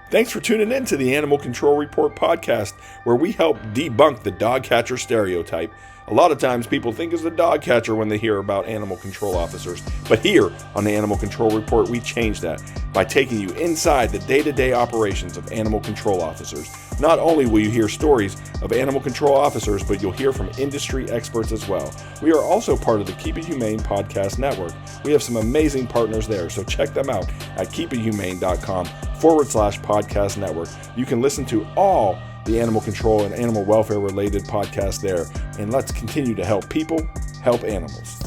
Thanks for tuning in to the Animal Control Report podcast, where we help debunk the dog catcher stereotype. A lot of times people think it's the dog catcher when they hear about animal control officers, but here on the Animal Control Report, we change that by taking you inside the day-to-day operations of animal control officers. Not only will you hear stories of animal control officers, but you'll hear from industry experts as well. We are also part of the Keep It Humane podcast network. We have some amazing partners there, so check them out at keepithumane.com/podcast network. You can listen to all the animal control and animal welfare related podcasts there. And let's continue to help people help animals.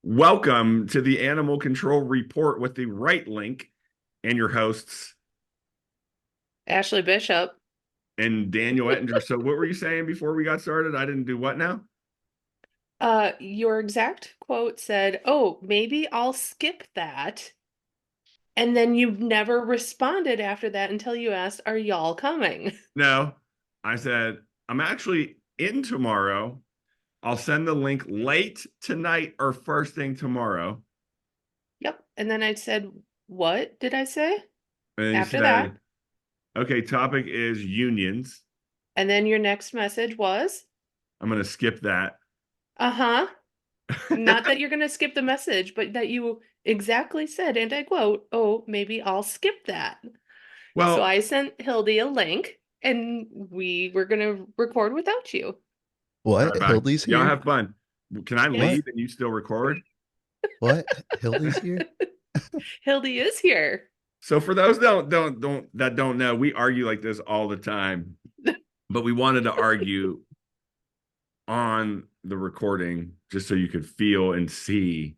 Welcome to the Animal Control Report with the right link and your hosts, Ashlee Bishop and Daniel Ettinger. So what were you saying before we got started? I didn't do what now? Your exact quote said, "Oh, maybe I'll skip that." And then you never responded after that until you asked, "Are y'all coming?" No, I said, I'm actually in tomorrow. I'll send the link late tonight or first thing tomorrow. Yep. And then I said, "What did I say?" And After said, that. Okay, topic is unions. And then your next message was? I'm going to skip that. Uh-huh. Not that you're going to skip the message, but that you exactly said, and I quote, "Oh, maybe I'll skip that." Well, so I sent Hildy a link, and we were going to record without you. What? Right, Hildy's here? Y'all have fun. Can I Yes. leave and you still record? What? Hildy's here? Hildy is here. So for those that don't know, we argue like this all the time. But we wanted to argue on the recording just so you could feel and see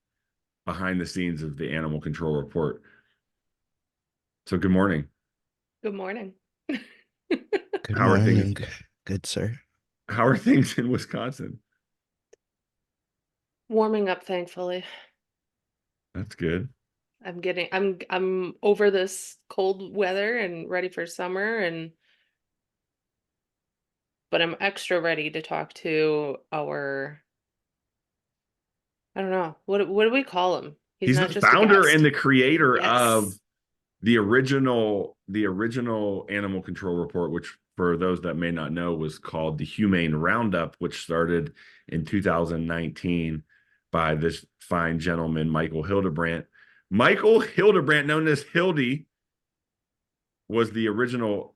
behind the scenes of the Animal Control Report. So good morning. Good morning. Good How are morning. things? Good, sir. How are things in Wisconsin? Warming up, thankfully. That's good. I'm over this cold weather and ready for summer, but I'm extra ready to talk to our, I don't know, what do we call him? He's not the just a founder guest. and the creator Yes. of the original Animal Control Report, which for those that may not know was called the Humane Roundup, which started in 2019 by this fine gentleman, Michael Hildebrandt. Michael Hildebrandt, known as Hildy, was the original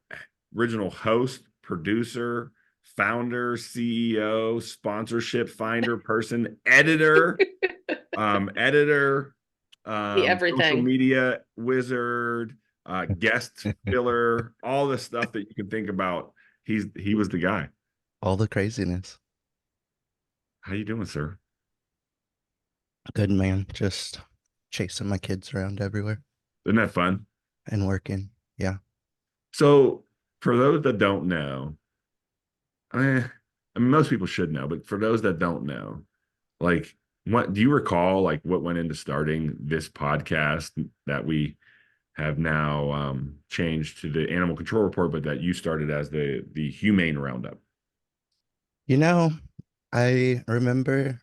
host, producer, founder, CEO, sponsorship finder person, editor, Everything. social media wizard, guest filler, all the stuff that you can think about. He was the guy. All the craziness. How you doing, sir? Good, man. Just chasing my kids around everywhere. Isn't that fun? And working. Yeah. So for those that don't know, I mean, most people should know, but for those that don't know, like, what do you recall, like, what went into starting this podcast that we have now changed to the Animal Control Report, but that you started as the Humane Roundup? You know, I remember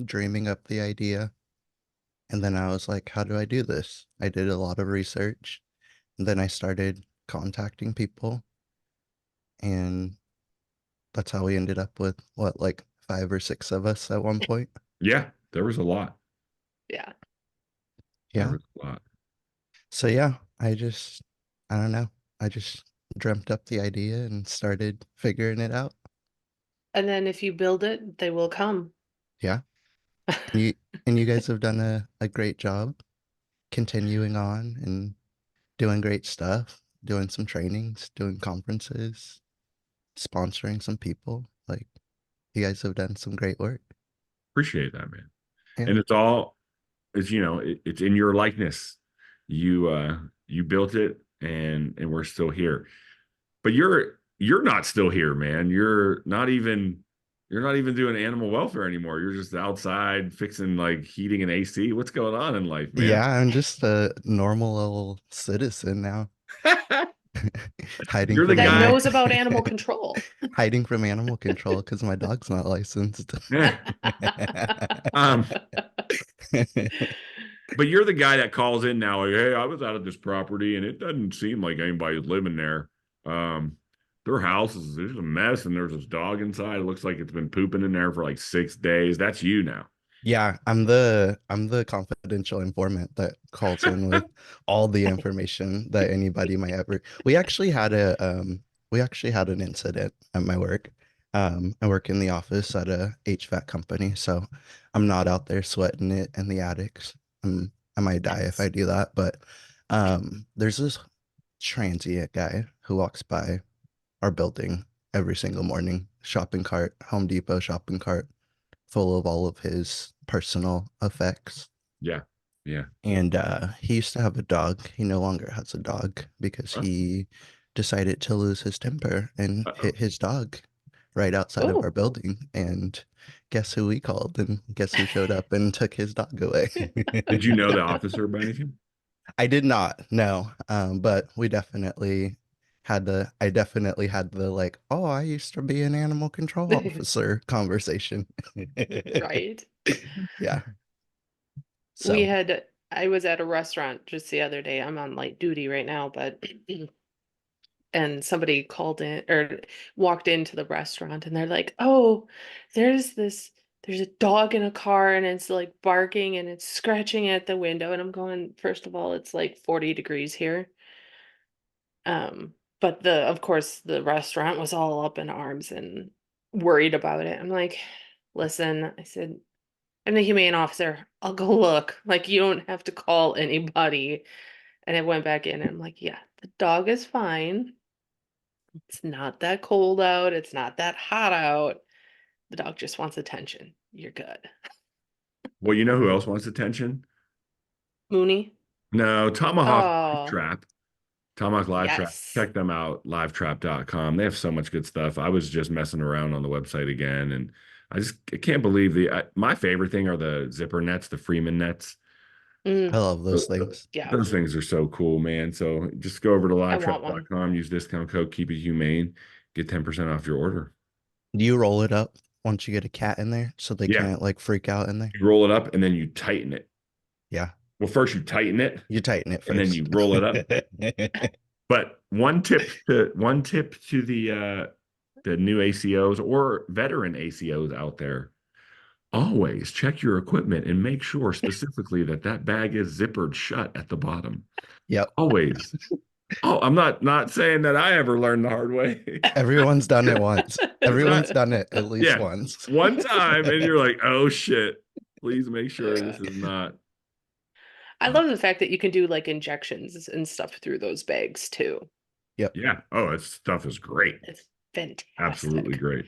dreaming up the idea, and then I was like, how do I do this? I did a lot of research, and then I started contacting people, and that's how we ended up with, what, like 5 or 6 of us at one point? Yeah, there was a lot. Yeah. There was a lot. So yeah, I don't know. I just dreamt up the idea and started figuring it out. And then if you build it, they will come. Yeah. And you guys have done a great job continuing on and doing great stuff, doing some trainings, doing conferences, sponsoring some people. Like, you guys have done some great work. Appreciate that, man. Yeah. And it's it's in your likeness. You built it, and we're still here. But you're not still here, man. You're not even doing animal welfare anymore. You're just outside fixing like heating and AC. What's going on in life, man? Yeah, I'm just a normal little citizen now. You're the that guy knows about animal control. Hiding from animal control because my dog's not licensed. But you're the guy that calls in now, like, hey, I was out of this property and it doesn't seem like anybody's living there. Um, their house is there's a mess and there's this dog inside. It looks like it's been pooping in there for like 6 days. That's you now. Yeah, I'm the confidential informant that calls in with all the information that anybody might ever. We actually had an incident at my work. I work in the office at a HVAC company, so I'm not out there sweating it in the attics. I might die if I Nice. do that, but there's this transient guy who walks by our building every single morning, shopping cart, Home Depot shopping cart full of all of his personal effects. Yeah. Yeah. And he used to have a dog. He no longer has a dog because Huh? he decided to lose his temper and Uh-oh. hit his dog right outside of our Oh. building. And guess who we called? And guess who showed up and took his dog away? Did you know the officer by any chance? I did not, no. But we I definitely had the like, oh, I used to be an animal control officer conversation. Right. Yeah. We So, had, I was at a restaurant just the other day. I'm on light duty right now, but and somebody called in or walked into the restaurant and they're like, "Oh, there's a dog in a car and it's like barking and it's scratching at the window." And I'm going, first of all, it's like 40 degrees here. But of course the restaurant was all up in arms and worried about it. I'm like, "Listen," I said, "I'm the humane officer. I'll go look. Like, you don't have to call anybody." And I went back in and I'm like, "Yeah, the dog is fine. It's not that cold out. It's not that hot out. The dog just wants attention. You're good." Well, you know who else wants attention? Mooney? No, Tomahawk Live Oh, Trap. Tomahawk Live Trap. yes. Check them out, livetrap.com. They have so much good stuff. I was just messing around on the website again, and I can't believe my favorite thing are the zipper nets, the Freeman nets. I Mm, love those things. yeah, Those things are so cool, man. So just go over to I want one. livetrap.com, use discount code Keep It Humane, get 10% off your order. Do you roll it up once you get a cat in there so they Yeah, can't like freak out in there? you roll it up and then you tighten it. Yeah, Well, first you tighten it you tighten it and then you first. roll it up. But one tip to the new ACOs or veteran ACOs out there. Always check your equipment and make sure specifically that that bag is zippered shut at the bottom. Yep. Always. Oh, I'm not saying that I ever learned the hard way. Everyone's done it once. It's Everyone's not, done it at least yeah, once. one time and you're like, oh shit. Please make sure this is not. I love the fact that you can do like injections and stuff through those bags too. Yep. Yeah. Oh, this stuff is great. It's Absolutely fantastic. great.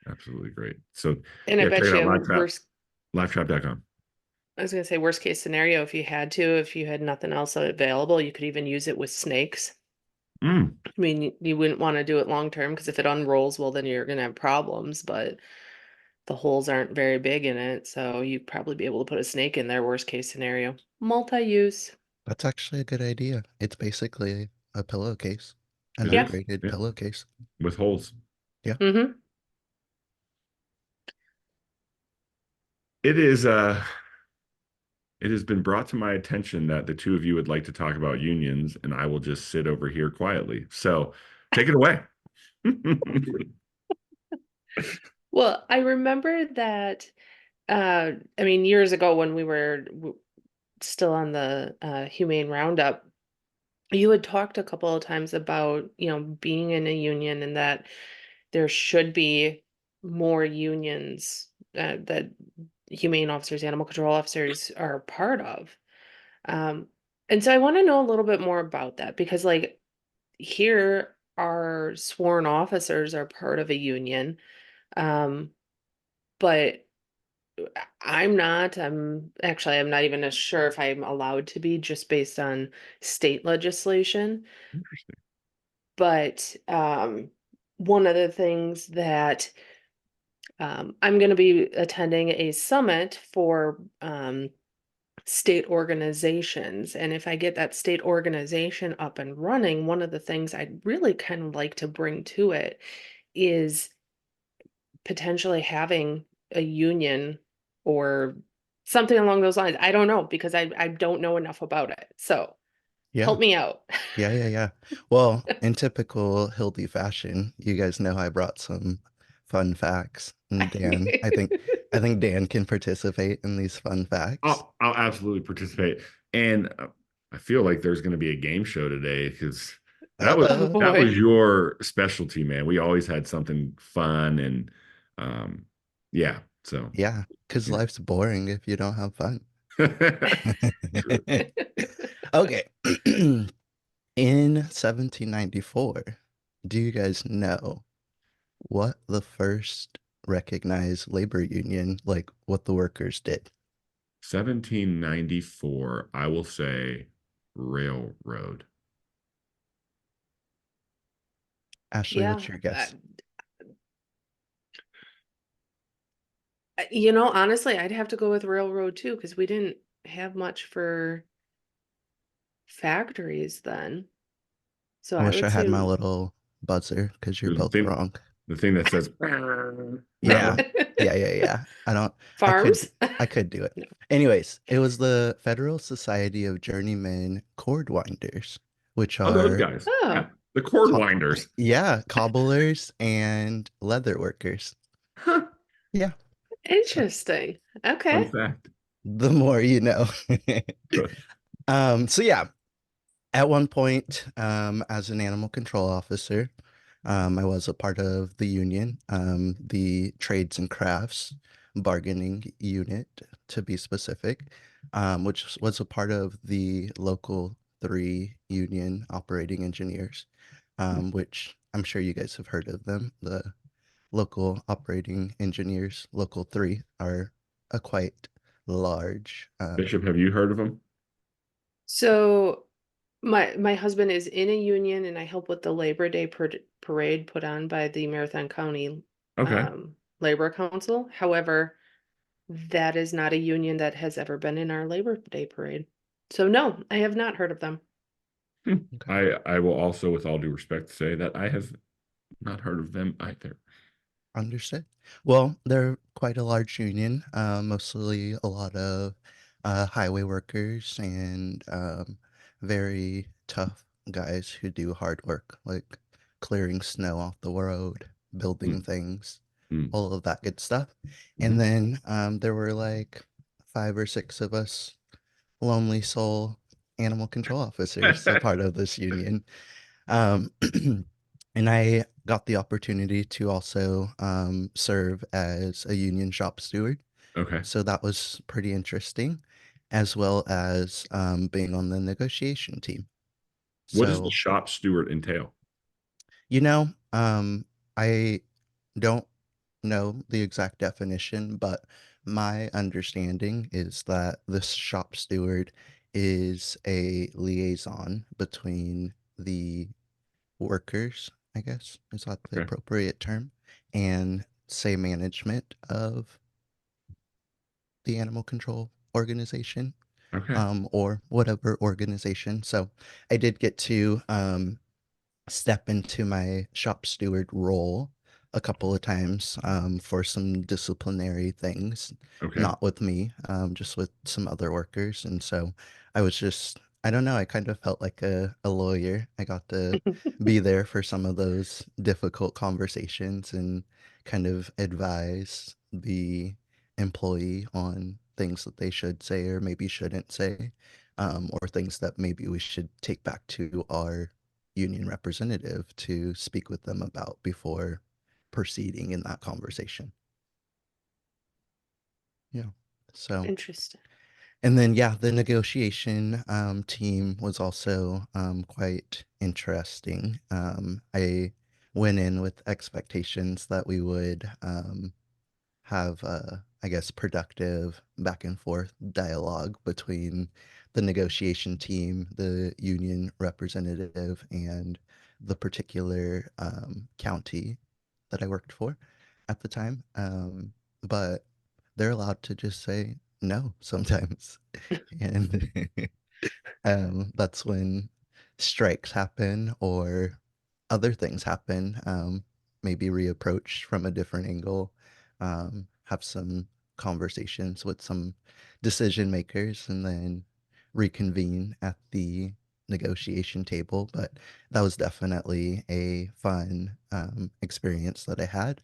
Absolutely great. So And I yeah, check bet it out, you livetrap.com. I was gonna say worst case scenario, if you had to, if you had nothing else available, you could even use it with snakes. Mm. I mean, you wouldn't want to do it long term because if it unrolls, well, then you're gonna have problems, but the holes aren't very big in it, so you'd probably be able to put a snake in there, worst case scenario. Multi-use. That's actually a good idea. It's basically a pillowcase, an It is. upgraded Yeah. pillowcase. With holes. Yeah. Mm-hmm. It is it has been brought to my attention that the two of you would like to talk about unions, and I will just sit over here quietly. So take it away. Well, I remember that, I mean, years ago when we were still on the Humane Roundup, you had talked a couple of times about, being in a union and that there should be more unions that humane officers, animal control officers are a part of. Um, and so I want to know a little bit more about that because, like, here our sworn officers are part of a union, um, but I'm not. I'm not even as sure if I'm allowed to be just based on state legislation. Interesting. But one of the things that I'm going to be attending a summit for state organizations. And if I get that state organization up and running, one of the things I'd really kind of like to bring to it is potentially having a union or Something along those lines. I don't know because I don't know enough about it. So Yeah. help me out. Yeah. Well, in typical Hildy fashion, you guys know I brought some fun facts. And Dan, I think Dan can participate in these fun facts. I'll absolutely participate. And I feel like there's going to be a game show today because Oh Uh-oh. that was boy. your specialty, man. We always had something fun and um yeah, so Yeah, because yeah. life's boring if you don't have fun. True. Okay. In 1794, do you guys know what the first recognized labor union, like what the workers did? 1794, I will say railroad. Ashlee, Yeah. what's your guess? Honestly, I'd have to go with railroad too, because we didn't have much for factories then. So I I wish I would had say my little buzzer because you're The both thing, wrong. the thing that says that Yeah. one. Yeah. I could farms. I could do it. No. Anyways, it was the Federal Society of Journeymen Cord Winders, which Oh, those are guys. Oh, Yeah. The cord co winders. yeah, cobblers and leather workers. Huh. Yeah. So interesting. Fun Okay. fact. the more you know. Good. So yeah, at one point, as an animal control officer, I was a part of the union, the Trades and Crafts Bargaining Unit, to be specific, which was a part of the local 3 union operating engineers, which I'm sure you guys have heard of them. The local operating engineers, local 3, are a quite large. Bishop, have you heard of them? So my husband is in a union and I help with the Labor Day parade put on by the Marathon County Okay. Labor Council. However, that is not a union that has ever been in our Labor Day parade. So no, I have not heard of them. Okay. I will also, with all due respect, say that I have not heard of them either. Understood. Well, they're quite a large union, mostly a lot of highway workers and very tough guys who do hard work, like clearing snow off the road, building Mm, things, mm, all of that good stuff. And mhm. then there were like 5 or 6 of us lonely soul animal control officers, a part of this union. Um, and I got the opportunity to also serve as a union shop steward. Okay. So that was pretty interesting, as well as being on the negotiation team. What does the So, shop steward entail? you know, I don't know the exact definition, but my understanding is that this shop steward is a liaison between the workers, I guess, is that the Okay. appropriate term, and say management of the animal control organization, Okay. or whatever organization. So I did get to step into my shop steward role a couple of times for some disciplinary things, Okay. not with me, just with some other workers. And so I was just, I don't know, I kind of felt like a lawyer. I got to be there for some of those difficult conversations and kind of advise the employee on things that they should say or maybe shouldn't say, or things that maybe we should take back to our union representative to speak with them about before proceeding in that conversation. Yeah. So, Interesting. and then, yeah, the negotiation team was also quite interesting. I went in with expectations that we would have, I guess, productive back and forth dialogue between the negotiation team, the union representative, and the particular county that I worked for at the time. But they're allowed to just say no sometimes. And that's when strikes happen or other things happen. Maybe reapproach from a different angle, have some conversations with some decision makers and then reconvene at the negotiation table. But that was definitely a fun experience that I had.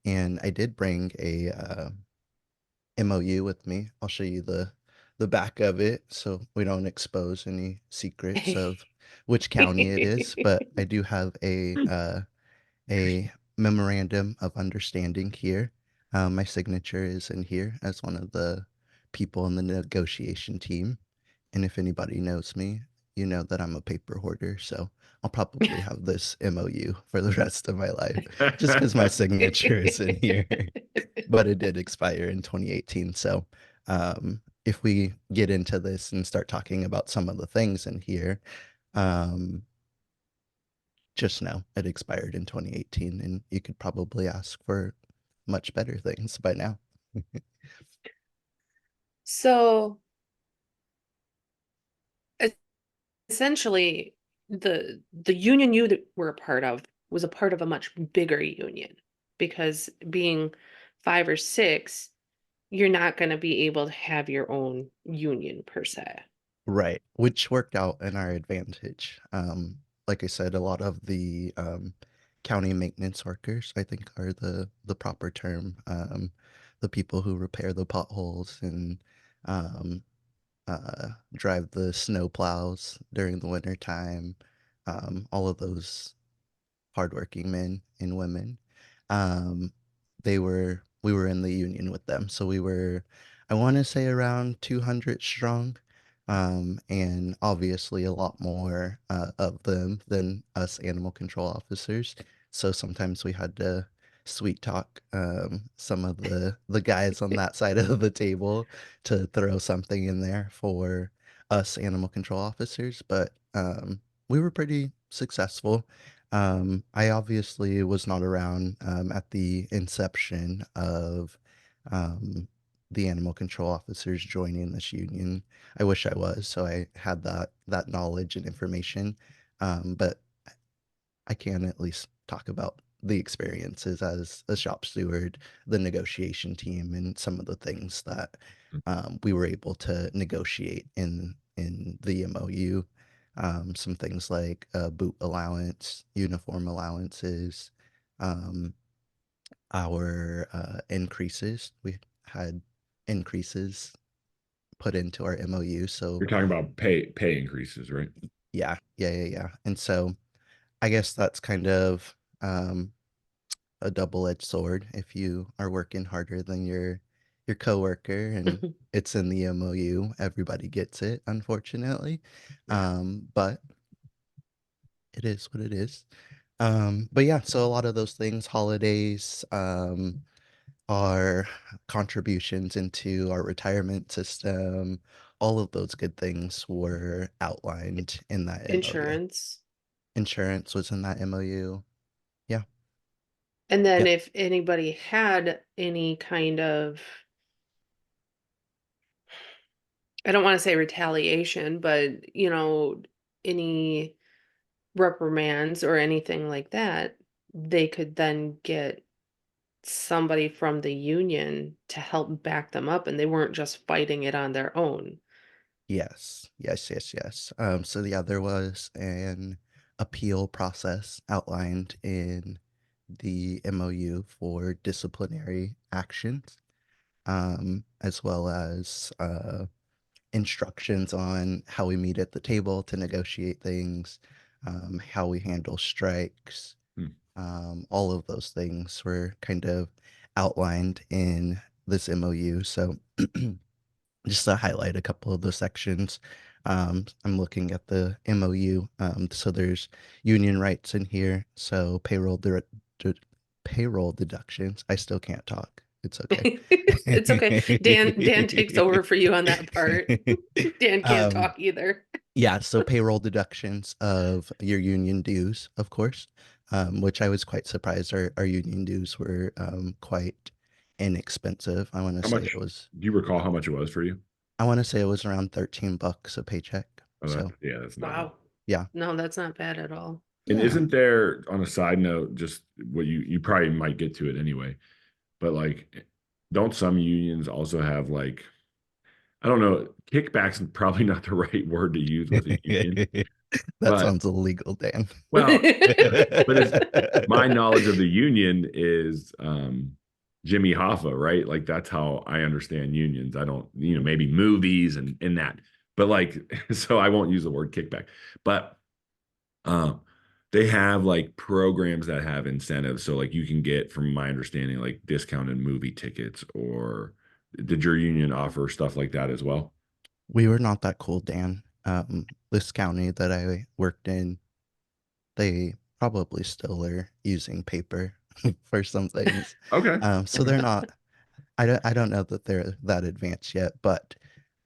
And I did bring a MOU with me. I'll show you the back of it so we don't expose any secrets of which county it is. But I do have a memorandum of understanding here. My signature is in here as one of the people in the negotiation team. And if anybody knows me, you know that I'm a paper hoarder. So I'll probably have this MOU for the rest of my life just because my signature is in here. But it did expire in 2018. So if we get into this and start talking about some of the things in here, just know it expired in 2018 and you could probably ask for much better things by now. So essentially, the union you that were a part of was a part of a much bigger union, because being 5 or 6, you're not going to be able to have your own union per se. Right, which worked out in our advantage. Like I said, a lot of the county maintenance workers, I think, are the proper term. The people who repair the potholes and um, drive the snow plows during the winter time. All of those hardworking men and women. Um, we were in the union with them, so we were, I want to say, around 200 strong, and obviously a lot more of them than us animal control officers. So sometimes we had to sweet talk some of the guys on that side of the table to throw something in there for us animal control officers, but we were pretty successful. I obviously was not around at the inception of um, the animal control officers joining this union. I wish I was, so I had that knowledge and information. But I can at least talk about the experiences as a shop steward, the negotiation team, and some of the things that we were able to negotiate in the MOU. Some things like boot allowance, uniform allowances, um, our increases. We had increases put into our MOU. So You're talking about pay increases, right? yeah. And so I guess that's kind of a double-edged sword if you are working harder than your coworker and it's in the MOU. Everybody gets it, unfortunately. Yeah. But it is what it is. But yeah, so a lot of those things, holidays, our contributions into our retirement system, all of those good things were outlined in that MOU. Insurance. Insurance was in that MOU. Yeah. And then Yep. if anybody had any kind of, I don't want to say retaliation, but any reprimands or anything like that, they could then get somebody from the union to help back them up, and they weren't just fighting it on their own. Yes. So yeah, there was an appeal process outlined in the MOU for disciplinary actions, as well as instructions on how we meet at the table to negotiate things, how we handle strikes. All of those things were kind of outlined in this MOU. So just to highlight a couple of the sections, I'm looking at the MOU. So there's union rights in here. So payroll deductions. I still can't talk. It's okay. It's okay. Dan takes over for you on that part. Dan can't um, talk either. yeah, so payroll deductions of your union dues, of course, which I was quite surprised our union dues were quite inexpensive. I want to How say much it was do you recall how much it was for you? I want to say it was around $13 a paycheck. Oh, So yeah, that's not bad. Wow. yeah. No, that's not bad at all. And Yeah. isn't there, on a side note, just what you probably might get to it anyway, but like, don't some unions also have like I don't know. Kickback's probably not the right word to use with a union, That but sounds illegal, Dan. well, but it's my knowledge of the union is Jimmy Hoffa, right? Like that's how I understand unions. I don't, maybe movies and that, but like, so I won't use the word kickback, but um, they have like programs that have incentives. So like you can get, from my understanding, like discounted movie tickets, or did your union offer stuff like that as well? We were not that cool, Dan. This county that I worked in, they probably still are using paper for some things. Okay. So they're not, I don't know that they're that advanced yet, but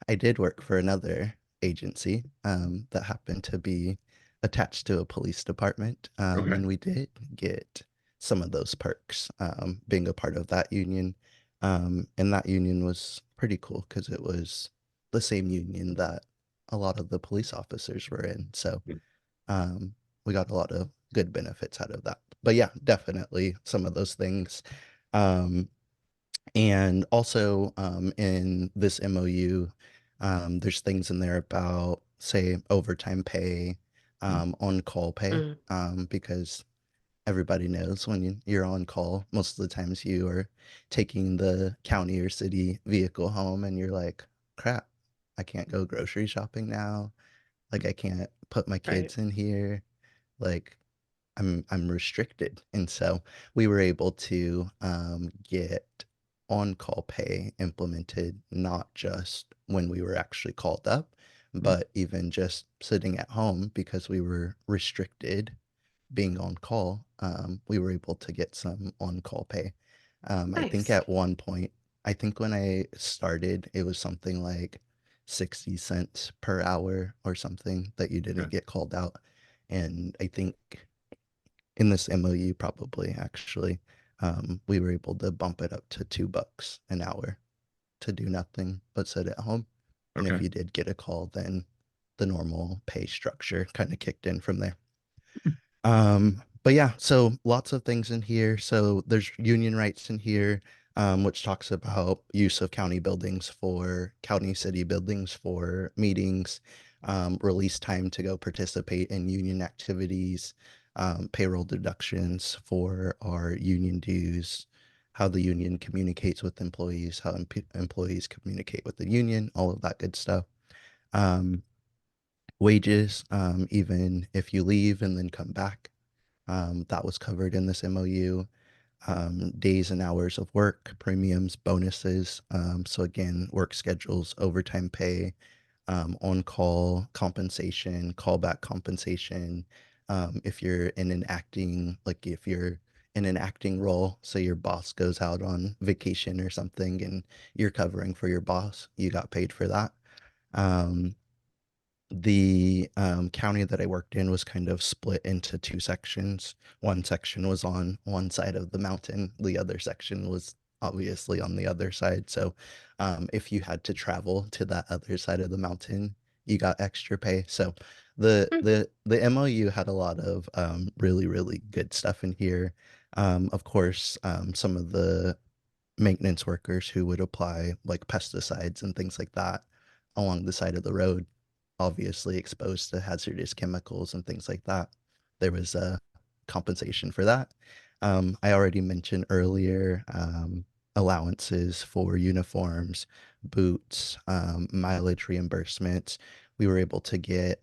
I did work for another agency that happened to be attached to a police department. Okay. And we did get some of those perks being a part of that union. And that union was pretty cool because it was the same union that a lot of the police officers were in. So um, we got a lot of good benefits out of that. But yeah, definitely some of those things. Um, and also in this MOU, there's things in there about, say, overtime pay, on-call pay, Mm, because everybody knows when you're on call, most of the times you are taking the county or city vehicle home and you're like, crap, I can't go grocery shopping now. Like I can't put my right. kids in here. Like I'm restricted. And so we were able to get on-call pay implemented, not just when we were actually called up, but even just sitting at home because we were restricted being on call. We were able to get some on-call pay. I think Nice. at one point, I think when I started, it was something like 60 cents per hour or something that you didn't Okay. get called out. And I think in this MOU probably actually, we were able to bump it up to $2 an hour to do nothing but sit at home. And if Okay. you did get a call, then the normal pay structure kind of kicked in from there. But yeah, so lots of things in here. So there's union rights in here, which talks about use of county buildings for county city buildings for meetings, release time to go participate in union activities, payroll deductions for our union dues, how the union communicates with employees, how employees communicate with the union, all of that good stuff. Um, Wages, even if you leave and then come back, that was covered in this MOU. Days and hours of work, premiums, bonuses. So again, work schedules, overtime pay, on-call compensation, callback compensation. If you're in an acting, like if you're in an acting role, so your boss goes out on vacation or something and you're covering for your boss, you got paid for that. Um, the county that I worked in was kind of split into two sections. One section was on one side of the mountain, the other section was obviously on the other side. So if you had to travel to that other side of the mountain, you got extra pay. So Mm, the MOU had a lot of really, really good stuff in here. Of course, some of the maintenance workers who would apply like pesticides and things like that along the side of the road, obviously exposed to hazardous chemicals and things like that. There was a compensation for that. I already mentioned earlier allowances for uniforms, boots, mileage reimbursements. We were able to get,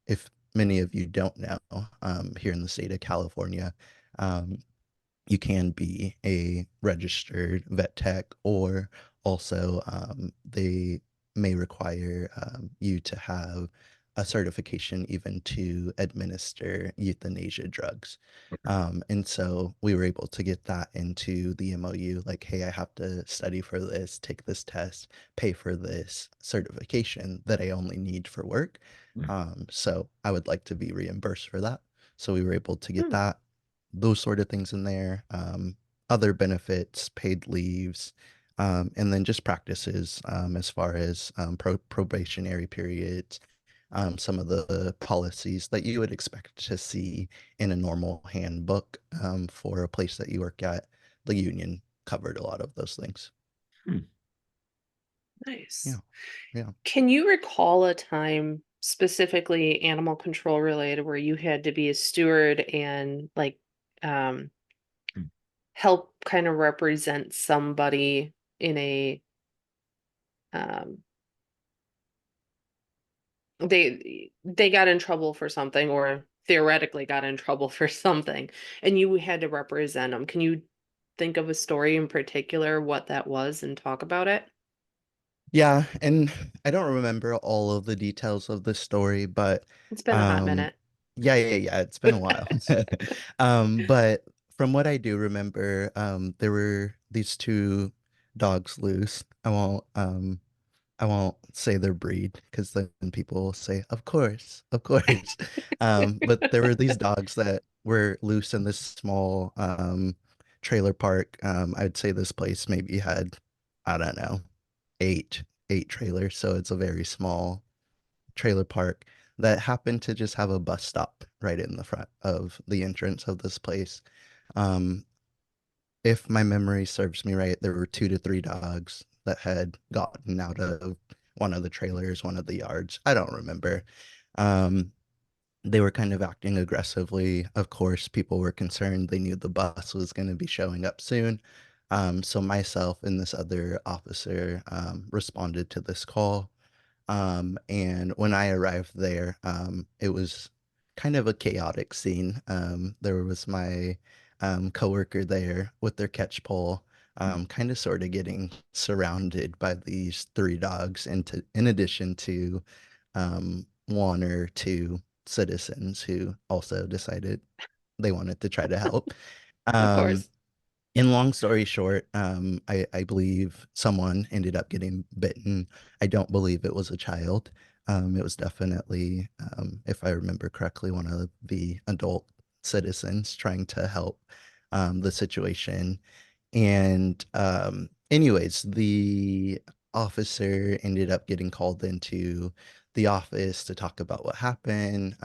if many of you don't know, here in the state of California, um, you can be a registered vet tech, or also they may require you to have a certification even to administer euthanasia drugs. And so we were able to get that into the MOU, like, hey, I have to study for this, take this test, pay for this certification that I only need for work. So I would like to be reimbursed for that. So we were able to get mm, that, those sort of things in there, other benefits, paid leaves, and then just practices as far as probationary periods, some of the policies that you would expect to see in a normal handbook for a place that you work at. The union covered a lot of those things. Hmm. Nice. Yeah. Yeah. Can you recall a time specifically animal control related where you had to be a steward and like um help kind of represent somebody in a um they got in trouble for something or theoretically got in trouble for something and you had to represent them. Can you think of a story in particular what that was and talk about it? Yeah, and I don't remember all of the details of the story, but It's been a hot um minute. yeah, it's been a while. But from what I do remember, there were these two dogs loose. I won't say their breed because then people will say, of course, of course. But there were these dogs that were loose in this small trailer park. I'd say this place maybe had, I don't know, eight eight trailers, so it's a very small trailer park that happened to just have a bus stop right in the front of the entrance of this place. Um, if my memory serves me right, there were two to three dogs that had gotten out of one of the trailers, one of the yards. I don't remember. Um, they were kind of acting aggressively. Of course, people were concerned. They knew the bus was going to be showing up soon. So myself and this other officer responded to this call. And when I arrived there, it was kind of a chaotic scene. There was my coworker there with their catch pole, kind of sort of getting surrounded by these three dogs, and in addition to one or two citizens who also decided they wanted to try to help. Of Um, course. in long story short, I believe someone ended up getting bitten. I don't believe it was a child. It was definitely, if I remember correctly, one of the adult citizens trying to help the situation. And anyways, the officer ended up getting called into the office to talk about what happened,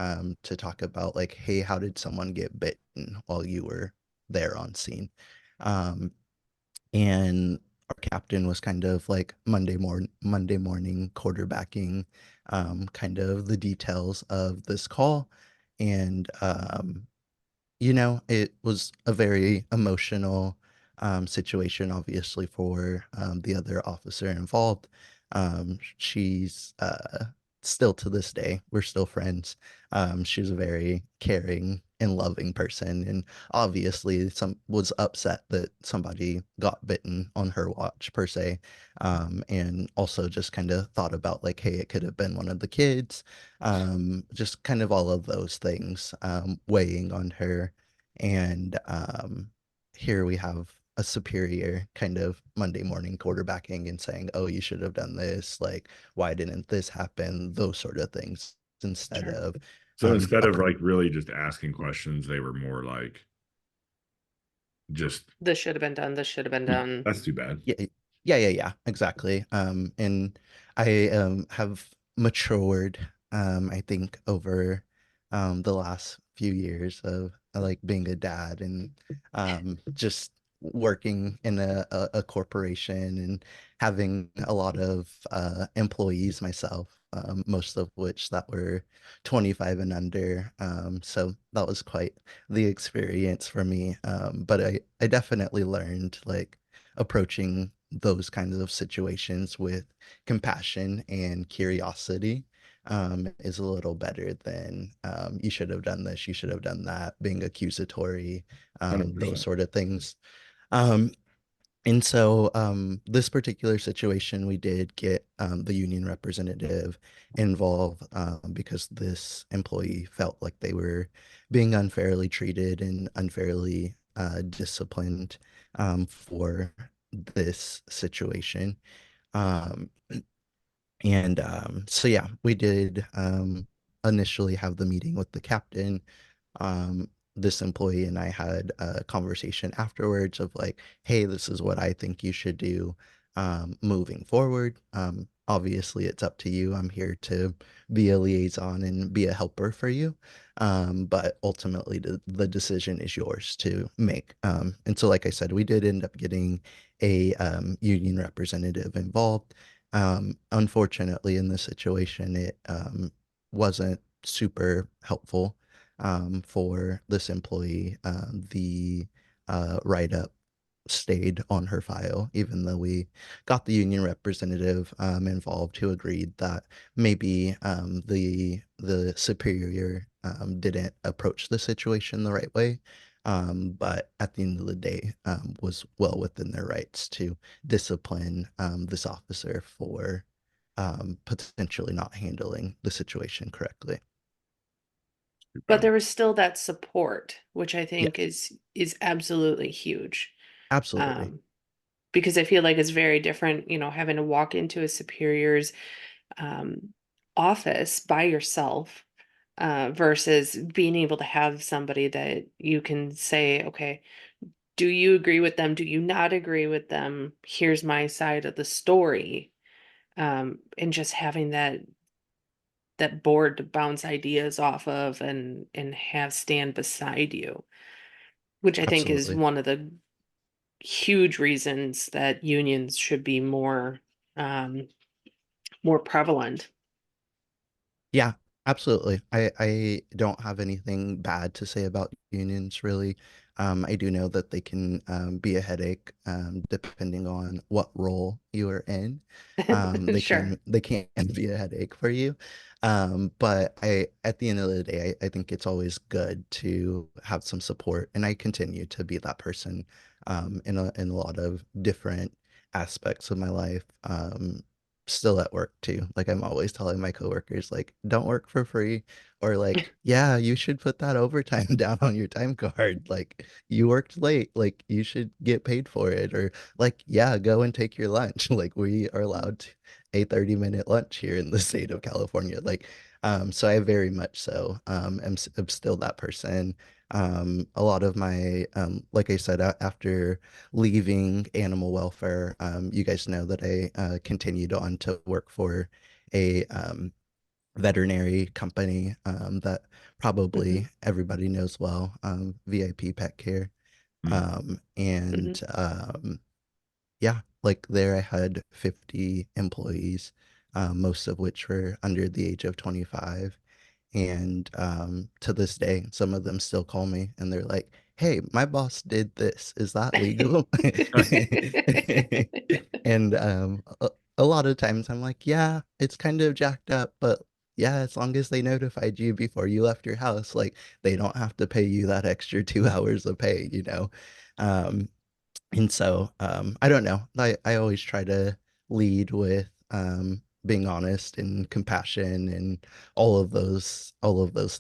to talk about like, hey, how did someone get bitten while you were there on scene? Um, and our captain was kind of like Monday morning quarterbacking kind of the details of this call. And it was a very emotional situation, obviously, for the other officer involved. She's still to this day, we're still friends. She's a very caring and loving person, and obviously, some was upset that somebody got bitten on her watch, per se. And also just kind of thought about like, hey, it could have been one of the kids. Just kind of all of those things weighing on her. And here we have a superior kind of Monday morning quarterbacking and saying, oh, you should have done this. Like, why didn't this happen? Those sort of things instead Sure. of So instead of appro- like really just asking questions, they were more like just This should have been done. This should have been done. that's too bad. Yeah, yeah, exactly. And I have matured, I think, over the last few years of like being a dad and just working in a corporation and having a lot of employees myself, most of which that were 25 and under. So that was quite the experience for me. But I definitely learned like approaching those kinds of situations with compassion and curiosity is a little better than you should have done this, you should have done that, being accusatory, those 100%. sort of things. Um, and so this particular situation, we did get the union representative involved because this employee felt like they were being unfairly treated and unfairly disciplined for this situation. Um, and so, yeah, we did initially have the meeting with the captain. This employee and I had a conversation afterwards of like, hey, this is what I think you should do moving forward. Obviously, it's up to you. I'm here to be a liaison and be a helper for you. But ultimately, the decision is yours to make. And so, like I said, we did end up getting a union representative involved. Unfortunately, in this situation, it wasn't super helpful for this employee. The write-up stayed on her file, even though we got the union representative involved, who agreed that maybe the superior didn't approach the situation the right way. But at the end of the day, was well within their rights to discipline this officer for potentially not handling the situation correctly. But there was still that support, which I think Yes, is absolutely huge. absolutely. Um, because I feel like it's very different, having to walk into a superior's um, office by yourself versus being able to have somebody that you can say, okay, do you agree with them? Do you not agree with them? Here's my side of the story. And just having that board to bounce ideas off of and have stand beside you, which I think is Absolutely. one of the huge reasons that unions should be um, more prevalent. Yeah, absolutely. I don't have anything bad to say about unions, really. I do know that they can be a headache depending on what role you are in. They Sure. can be a headache for you. But at the end of the day, I think it's always good to have some support, and I continue to be that person in a lot of different aspects of my life. Still at work too. Like I'm always telling my coworkers, like, don't work for free, or like, yeah, you should put that overtime down on your time card. Like you worked late, like you should get paid for it, or like, yeah, go and take your lunch. Like we are allowed a 30-minute lunch here in the state of California. Like, so I very much so am still that person. A lot of my like I said, after leaving animal welfare, you guys know that I continued on to work for a veterinary company that Hmm. probably everybody knows well, VIP Pet Care. Mm. And Hmm. yeah, like there I had 50 employees, most of which were under the age of 25. And to this day, some of them still call me and they're like, "Hey, my boss did this. Is that legal?" And a lot of times I'm like, "Yeah, it's kind of jacked up, but yeah, as long as they notified you before you left your house, like they don't have to pay you that extra 2 hours of pay, you know?" Um, and so I don't know. I always try to lead with being honest and compassion and all of those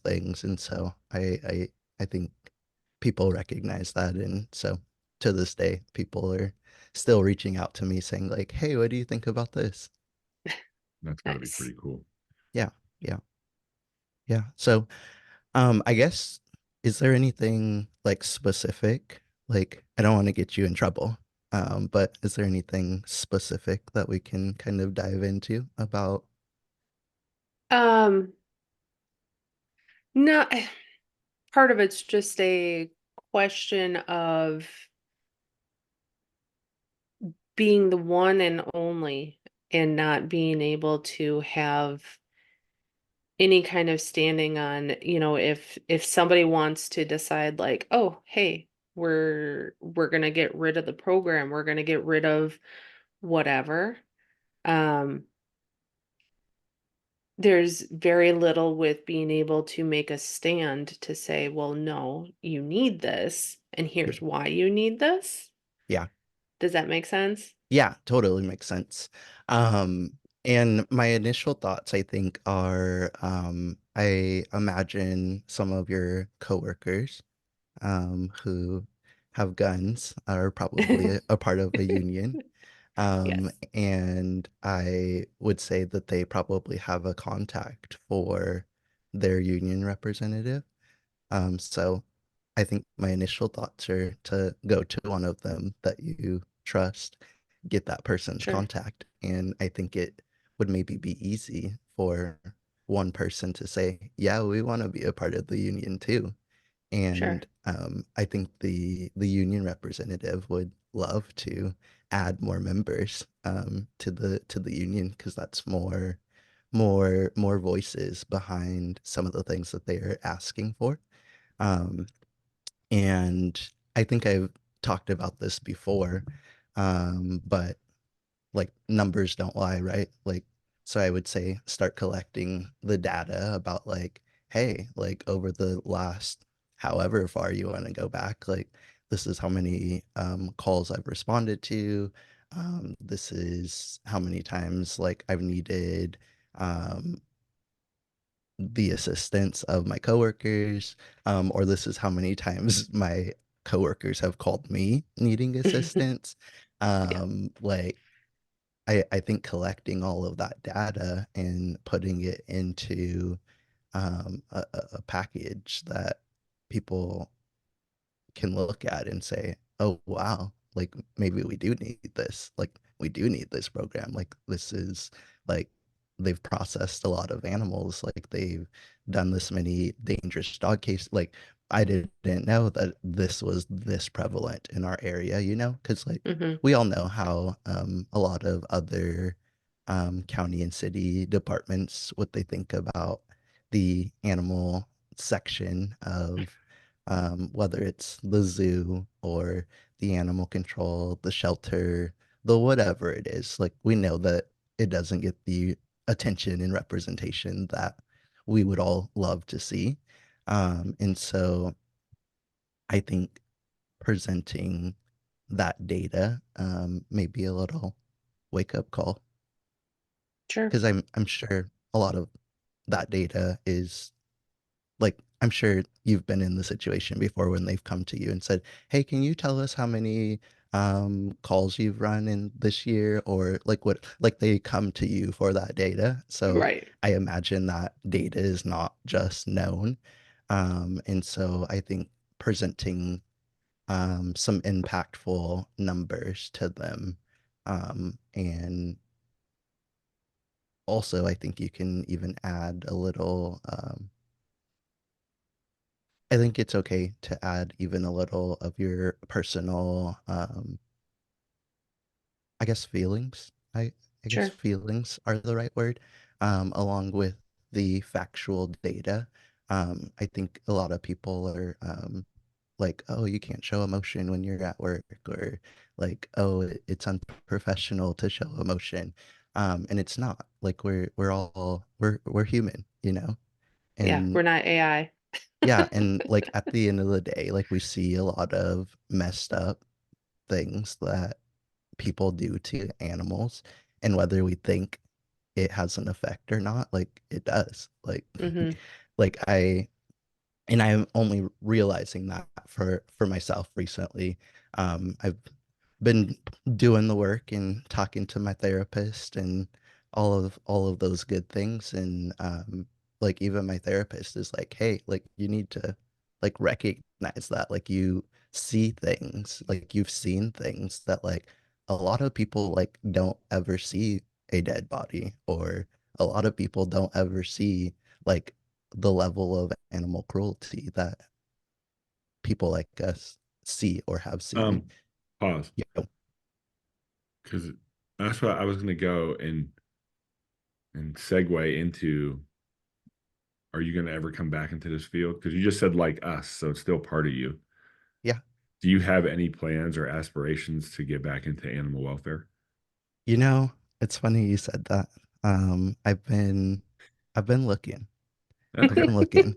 things. And so I think people recognize that. And so to this day, people are still reaching out to me saying like, "Hey, what do you think about this?" That's got to be Nice. pretty cool. Yeah, yeah, yeah. So I guess, is there anything like specific? Like, I don't want to get you in trouble, but is there anything specific that we can kind of dive into about? Um, no, part of it's just a question of being the one and only and not being able to have any kind of standing on, if somebody wants to decide like, oh, hey, we're gonna get rid of the program, we're gonna get rid of whatever. Um, there's very little with being able to make a stand to say, well, no, you need this, and Yeah, here's why you need this. yeah, Does that make sense? yeah, totally makes sense. And my initial thoughts, I think, are I imagine some of your coworkers who have guns are probably a part of a union. Yes, And I would say that they probably have a contact for their union representative. So I think my initial thoughts are to go to one of them that you trust, get that person's sure, contact, and I think it would maybe be easy for one person to say, "Yeah, we want to be a part of the union too." sure. And I think the union representative would love to add more members to the union, because that's more voices behind some of the things that they are asking for. Um, and I think I've talked about this before, but like numbers don't lie, right? Like, so I would say start collecting the data about like, hey, like over the last however far you want to go back, like this is how many calls I've responded to. This is how many times like I've needed um, the assistance of my coworkers, or this is how many times my coworkers have called me needing assistance. Yeah, Like I think collecting all of that data and putting it into a package that people can look at and say, oh, wow, like maybe we do need this. Like we do need this program. Like this is like they've processed a lot of animals. Like they've done this many dangerous dog cases. Like I didn't know that this was this prevalent in our area, you know, because like hmm, we all know how a lot of other county and city departments, what they think about the animal section of whether it's the zoo or the animal control, the shelter, the whatever it is. Like we know that it doesn't get the attention and representation that we would all love to see. And so I think presenting that data may be a little wake up call, sure. because I'm sure a lot of that data is like, I'm sure you've been in the situation before when they've come to you and said, "Hey, can you tell us how many calls you've run in this year?" Or like what, like they come to you for that data. So Right. I imagine that data is not just known. And so I think presenting some impactful numbers to them, and also I think you can even add a little I think it's okay to add even a little of your personal, I guess feelings. I guess Sure. feelings are the right word, along with the factual data. I think a lot of people are like, oh, you can't show emotion when you're at work, or like, oh, it's unprofessional to show emotion. And it's not. Like we're human, you know? Yeah, And we're not AI. yeah, and like at the end of the day, like we see a lot of messed up things that people do to animals, and whether we think it has an effect or not, like it does. Like Hmm. like I'm only realizing that for myself recently. I've been doing the work and talking to my therapist and all of those good things, and like even my therapist is like, hey, like you need to like recognize that, like you see things, like you've seen things that like a lot of people like don't ever see a dead body, or a lot of people don't ever see like the level of animal cruelty that people like us see or have seen. Um, Pause, You know, because that's what I was going to go and segue into. Are you going to ever come back into this field? Because you just said like us, so it's still part of you. yeah. Do you have any plans or aspirations to get back into animal welfare? You know, it's funny you said that. I've been looking. I've Okay. been looking.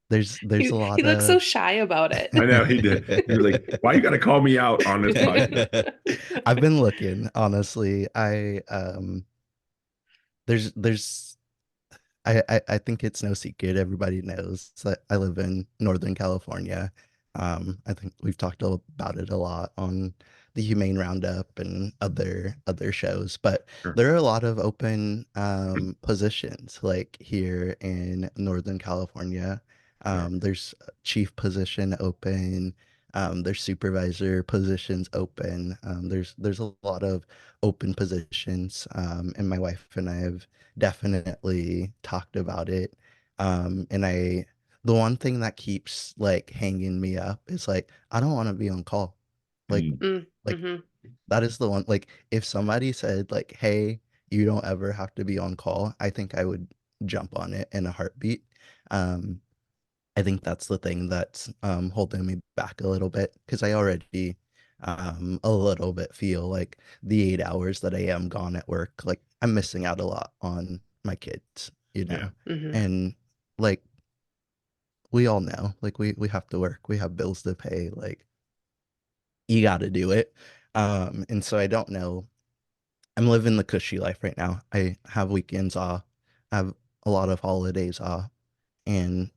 There's a He lot looks so of shy about I know he did. He was like, "Why you got to call me out on this podcast?" it. I've been looking, honestly. There's I think it's no secret. Everybody knows that I live in Northern California. I think we've talked about it a lot on the Humane Roundup and other shows, but Sure. there are a lot of open positions like here in Northern California. Sure. There's a chief position open. There's supervisor positions open. There's a lot of open positions, and my wife and I have definitely talked about it. And the one thing that keeps like hanging me up is like, I don't want to be on call. Like, Mm. like Mm-hmm. That is the one. Like, if somebody said, like, hey, you don't ever have to be on call, I think I would jump on it in a heartbeat. Um, I think that's the thing that's holding me back a little bit because I already a little bit feel like the 8 hours that I am gone at work, like I'm missing out a lot on my kids, you Yeah. know? Hmm. And like we all know, like we have to work, we have bills to pay, like you got to do it. And so I don't know. I'm living the cushy life right now. I have weekends off, I have a lot of holidays off, and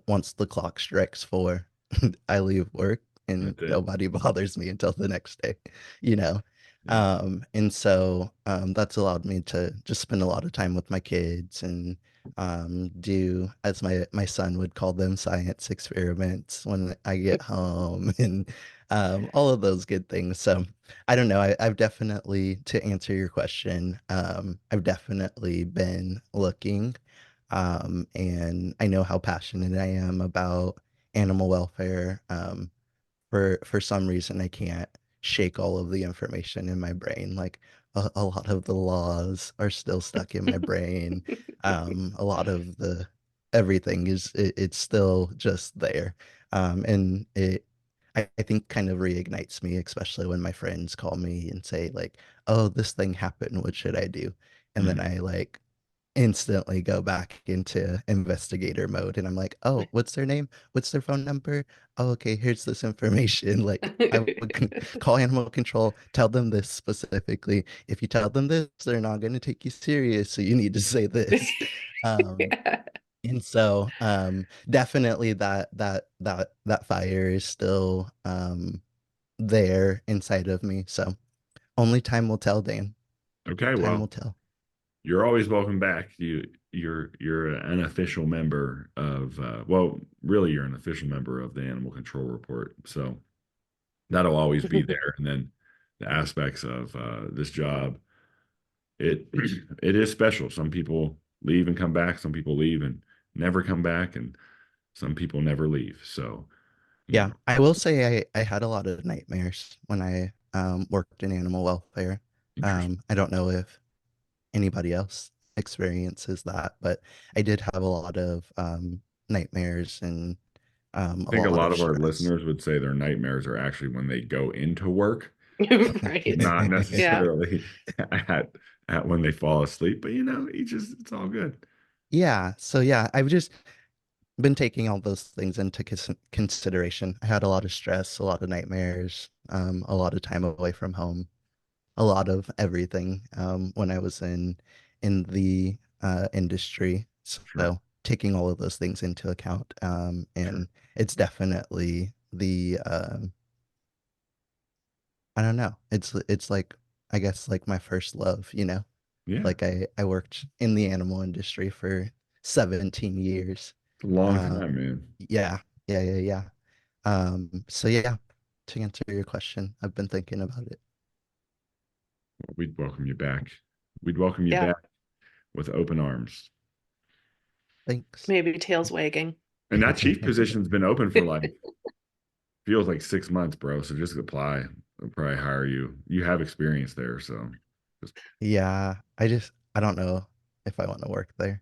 once the clock strikes 4, I leave work and That's it. nobody bothers me until the next day, you know? Yeah. And so that's allowed me to just spend a lot of time with my kids and do, as my son would call them, science experiments when I get home and all of those good things. So I don't know. I've definitely, to answer your question, I've definitely been looking, and I know how passionate I am about animal welfare. For some reason, I can't shake all of the information in my brain. Like a lot of the laws are still stuck in my brain. A lot of the everything it's still just there. And I think kind of reignites me, especially when my friends call me and say like, "Oh, this thing happened. What should I do?" And then Mhm. I like instantly go back into investigator mode and I'm like, oh, what's their name? What's their phone number? Oh, okay, here's this information. Like I would call animal control, tell them this specifically. If you tell them this, they're not going to take you serious. So you need to say this. Um, Yeah. and so definitely that fire is still there inside of me. So only time will tell, Dan. Okay, Time well, will tell. you're always welcome back. You're an official member of well, really you're an official member of the Animal Control Report. So that'll always be there. And then the aspects of this job, it it is special. Some people leave and come back, some people leave and never come back, and some people never leave. So, you Yeah, know, I will say I had a lot of nightmares when I worked in animal welfare. interesting. I don't know if anybody else experiences that, but I did have a lot of nightmares and I a think a lot lot of of our stress. listeners would say their nightmares are actually when they go into work, Right. not Yeah. necessarily at when they fall asleep. But each is it's all good. Yeah, so yeah, I've just been taking all those things into consideration. I had a lot of stress, a lot of nightmares, a lot of time away from home, a lot of everything when I was in the industry. Sure, So taking all of those things into account, sure. and it's definitely the I don't know. It's like I guess like my first love, you know. Yeah, Like I worked in the animal industry for 17 years. it's a long Uh, time, man. yeah, yeah. So yeah, to answer your question, I've been thinking about it. We'd welcome you back. We'd welcome you Yeah. back with open arms. Thanks. Maybe tails wagging. And that chief position's been open for like feels like 6 months, bro. So just apply. They'll probably hire you. You have experience there, so just Yeah, I don't know if I want to work there.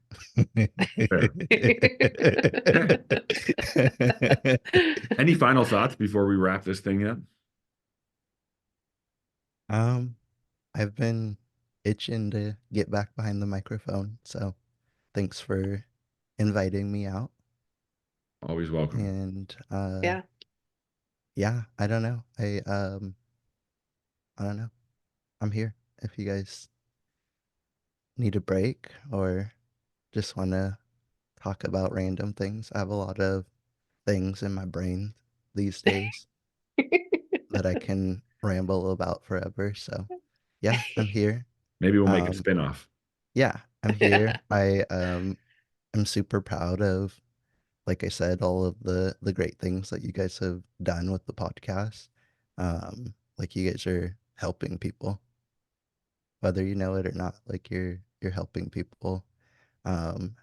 fair. Okay. Any final thoughts before we wrap this thing up? Um, I've been itching to get back behind the microphone, so thanks for inviting me out. Always welcome. And Yeah. yeah, I don't know. I'm here if you guys need a break or just want to talk about random things. I have a lot of things in my brain these days that I can ramble about forever. So yeah, I'm here. Maybe we'll make a Um, spinoff. yeah, I'm here. I'm super proud of, like I said, all of the great things that you guys have done with the podcast. Like you guys are helping people, whether you know it or not. Like you're helping people. Um,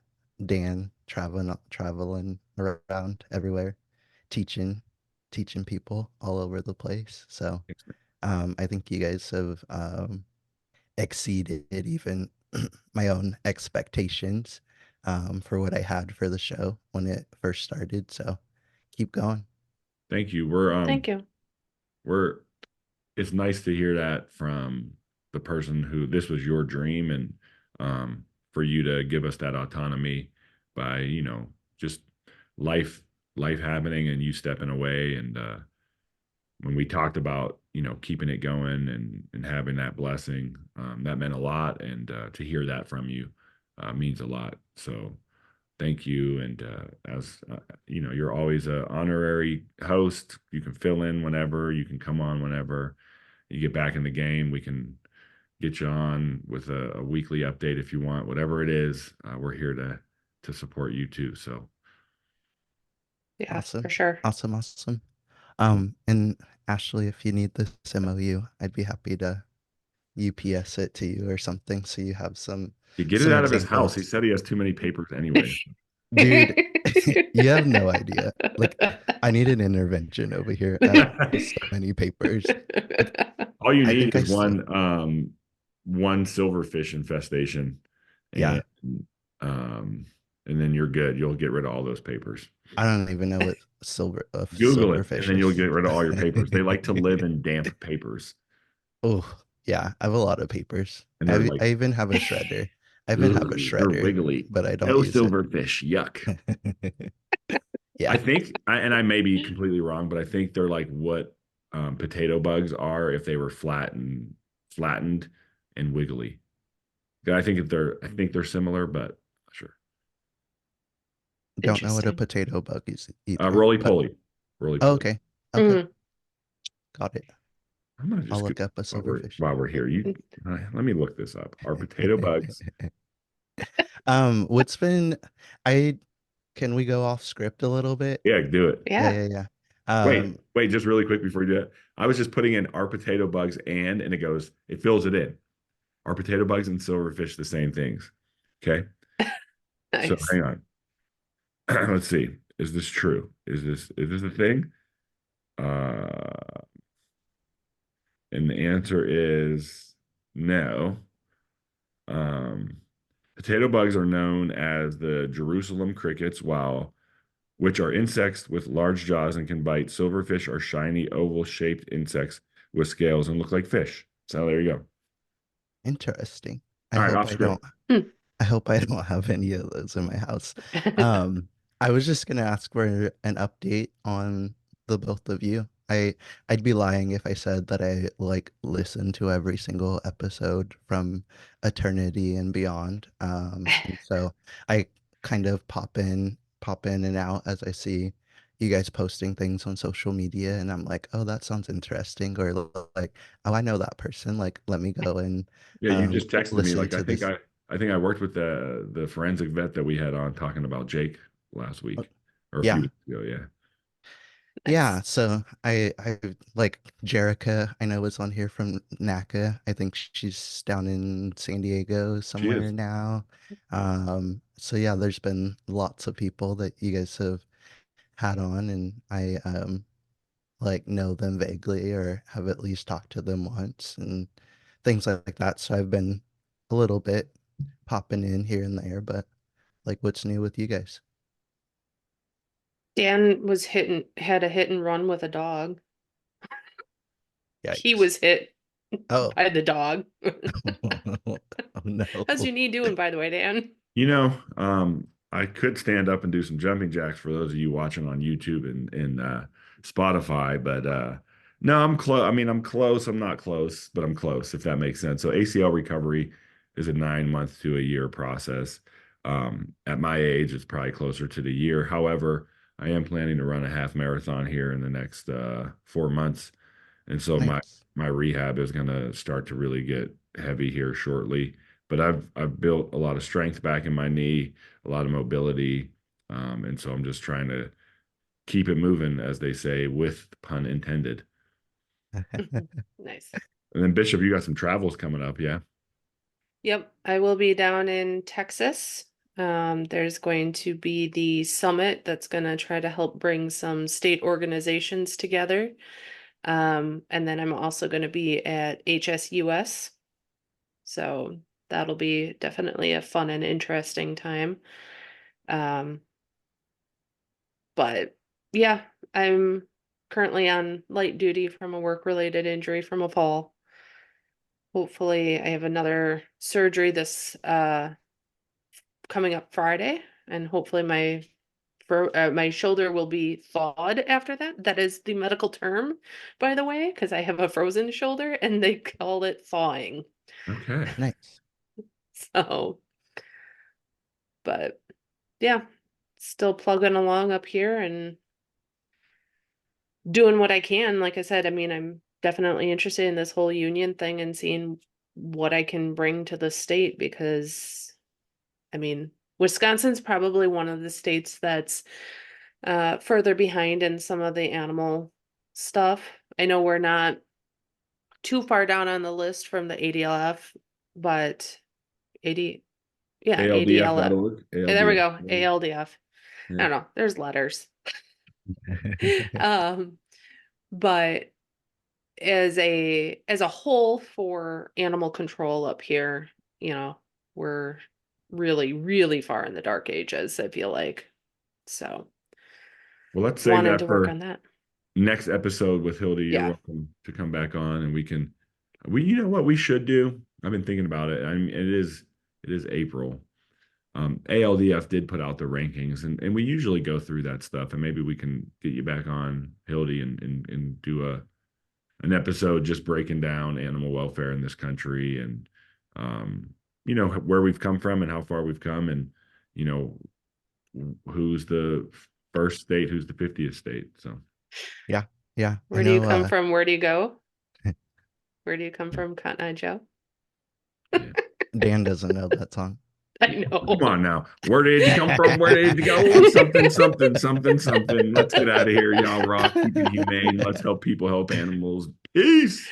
Dan traveling around everywhere, teaching teaching people all over the place. So I think you guys have exceeded even my own expectations for what I had for the show when it first started. So keep going. Thank you. Thank you. We're it's nice to hear that from the person who this was your dream, and for you to give us that autonomy by, just life life happening and you stepping away. And when we talked about, keeping it going and having that blessing, that meant a lot. And to hear that from you means a lot. So thank you. And as you're always a honorary host. You can fill in whenever, you can come on whenever you get back in the game. We can get you on with a weekly update if you want, whatever it is. We're here to support you too. So Yeah, Awesome. for sure. Awesome. And Ashlee, if you need this MOU, I'd be happy to UPS it to you or something so you have some you get it out of his house. He examples. said he has too many papers anyway. Dude, you have no idea. Like, I need an intervention over here. I have so many papers. Like, All you I need think I is still, one silverfish infestation, yeah, and um, and then you're good. You'll get rid of all those papers. I don't even know what Google it, and silverfish then you'll is. get rid of all your papers. They like to live in damp papers, Oh, yeah, I have a lot of papers. and they're I like, even have a shredder. I even have a ooh, they're shredder, wiggly. but I don't No use it. silverfish, yuck. I Yeah, think, and I may be completely wrong, but I think they're like what potato bugs are if they were flattened and wiggly. Yeah, I think they're similar, but sure. don't know what a Interesting. potato bug is either. Roly But poly, roly oh, poly. okay, Mm. got it. I'm gonna I'll just look up a silverfish. while we're here. Let me look this up. Are potato bugs? What's been I can we go off script a little bit? Yeah, do it. Yeah. Yeah. Wait, just really quick before you do that. I was just putting in are potato bugs and it fills it in. Are potato bugs and silverfish the same things? Okay. So Nice. hang on. Let's see. Is this true? Is this a thing? Uh, and the answer is no. Um, Potato bugs are known as the Jerusalem crickets, which are insects with large jaws and can bite. Silverfish are shiny, oval-shaped insects with scales and look like fish. So there you go. Interesting. I All right, hope off I don't script. I hope I don't have any of those in my house. I was just gonna ask for an update on the both of you. I'd be lying if I said that I like listen to every single episode from Eternity and beyond. And so I kind of pop in and out as I see you guys posting things on social media, and I'm like, oh, that sounds interesting, or like, oh, I know that person. Like, let me go and Yeah, you just texted me listen like to this. I think I worked with the forensic vet that we had on talking about Jake last week or a few Yeah. weeks ago. Yeah. Yeah, Nice. so I like Jerica, I know is on here from NACA. I think she's down in San Diego She somewhere is. now. So yeah, there's been lots of people that you guys have had on, and I like know them vaguely or have at least talked to them once and things like that. So I've been a little bit popping in here and there, but like what's new with you guys? Dan had a hit and run with a dog. He Yikes. was hit Oh. by the dog. Oh no. How's your knee doing, by the way, Dan? I could stand up and do some jumping jacks for those of you watching on YouTube and Spotify, but no, I'm close. I mean, I'm close. I'm not close, but I'm close, if that makes sense. So ACL recovery is a 9 month to a year process. At my age, it's probably closer to the year. However, I am planning to run a half marathon here in the next 4 months, and so Nice. my rehab is going to start to really get heavy here shortly. But I've built a lot of strength back in my knee, a lot of mobility, and so I'm just trying to keep it moving, as they say, with pun intended. Nice. And then Bishop, you got some travels coming up, yeah? Yep, I will be down in Texas. There's going to be the summit that's going to try to help bring some state organizations together. And then I'm also going to be at HSUS. So that'll be definitely a fun and interesting time. But yeah, I'm currently on light duty from a work-related injury from a fall. Hopefully, I have another surgery this coming up Friday, and hopefully my shoulder will be thawed after that. That is the medical term, by the way, because I have a frozen shoulder and they call it thawing. Okay. Nice. So, but yeah, still plugging along up here and doing what I can. Like I said, I mean, I'm definitely interested in this whole union thing and seeing what I can bring to the state because, I mean, Wisconsin's probably one of the states that's further behind in some of the animal stuff. I know we're not too far down on the list from the ADLF, but AD, yeah, ADLF. ALDF.org. There we go, ALDF. ALDF. I don't know, there's letters. But as a whole for animal control up here, you know, we're really, really far in the dark ages, I feel like. So Well, let's save wanted that to work for on that. next episode with Hildy. You're Yeah. welcome to come back on, and you know what we should do? I've been thinking about it. I mean, it is April. ALDF did put out the rankings, and we usually go through that stuff, and maybe we can get you back on, Hildy, and do an episode just breaking down animal welfare in this country, and you know, where we've come from and how far we've come, and you know, who's the first state, who's the 50th state. So Yeah. Where do you come from? Where do you go? Where do you come from, Cotton Eye Joe? yeah. Dan doesn't know that song. I know. Come on now. Where did you come from? Where did you go? Something, something, something, something. Let's get out of here. Y'all rock. Keep it humane. Let's help people help animals. Peace.